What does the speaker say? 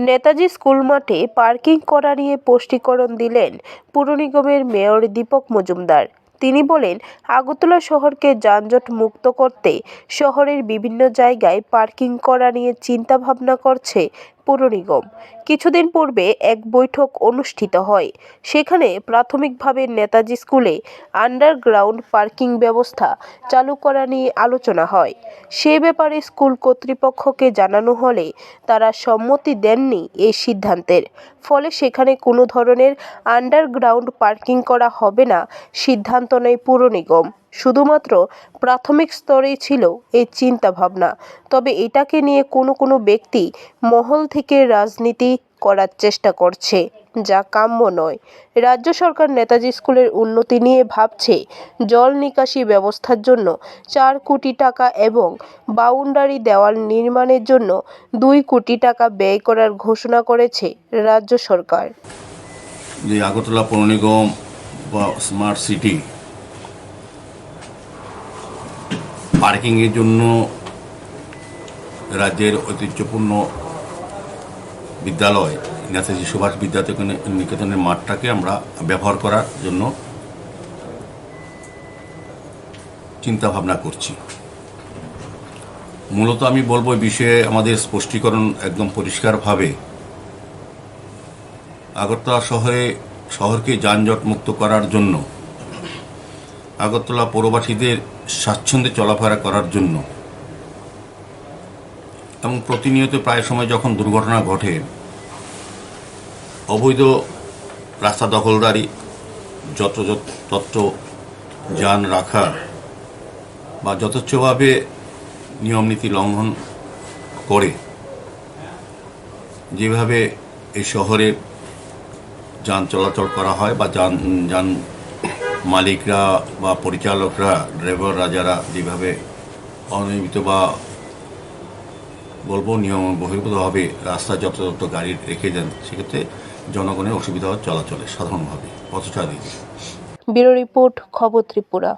Netaji school মাঠে parking করা নিয়ে স্পষ্টীকরণ দিলেন পুর নিগমের মেয়র দীপক মজুমদার। তিনি বলেন, আগরতলা শহরকে যানজট মুক্ত করতে শহরের বিভিন্ন জায়গায় পার্কিং করা নিয়ে চিন্তাভাবনা করছে পুর নিগম। কিছুদিন পূর্বে এক বৈঠক অনুষ্ঠিত হয়। সেখানে প্রাথমিকভাবে নেতাজি স্কুলে আন্ডারগ্রাউন্ড পার্কিং ব্যবস্থা চালু করা নিয়ে আলোচনা হয়। সে ব্যাপারে স্কুল কর্তৃপক্ষকে জানানো হলে তারা সম্মতি দেননি এই সিদ্ধান্তের। ফলে সেখানে কোনো ধরনের আন্ডারগ্রাউন্ড পার্কিং করা হবে না সিদ্ধান্ত নেয় পুর নিগম। শুধুমাত্র প্রাথমিক স্তরেই ছিল এই চিন্তাভাবনা। তবে এটাকে নিয়ে কোনো ব্যক্তি মহল থেকে রাজনীতি করার চেষ্টা করছে, যা কাম্য নয়। রাজ্য সরকার নেতাজি স্কুলের উন্নতি নিয়ে ভাবছে। জল নিকাশি ব্যবস্থার জন্য 4 কোটি টাকা এবং বাউন্ডারি দেওয়াল নির্মাণের জন্য 2 কোটি টাকা ব্যয় করার ঘোষণা করেছে রাজ্য সরকার। যে আগরতলা পৌর নিগম বা স্মার্ট সিটি পার্কিংয়ের জন্য রাজ্যের ঐতিহ্যপূর্ণ বিদ্যালয় নেতাজি সুভাষ নিকেতনের মাঠটাকে আমরা ব্যবহার করার জন্য চিন্তা ভাবনা করছি। মূলত আমি বলবো এই বিষয়ে আমাদের স্পষ্টীকরণ একদম পরিষ্কারভাবে আগরতলা শহরকে যানজট মুক্ত করার জন্য, আগরতলা পৌরবাসীদের স্বাচ্ছন্দ্যে চলাফেরা করার জন্য এবং প্রতিনিয়ত প্রায় সময় যখন দুর্ঘটনা ঘটে, অবৈধ রাস্তা দখলদারি, যত্র যান রাখা বা যথেচ্ছভাবে নিয়মনীতি লঙ্ঘন করে যেভাবে এই শহরে যান চলাচল করা হয় বা যান মালিকরা বা পরিচালকরা, ড্রাইভাররা যারা যেভাবে অনিয়মিত বা বলবো নিয়ম বহির্ভূতভাবে রাস্তায় যত্র গাড়ি রেখে দেন, সেক্ষেত্রে জনগণের অসুবিধা চলাচলে সাধারণভাবে পথচারী। ব্যুরো রিপোর্ট, খবর ত্রিপুরা।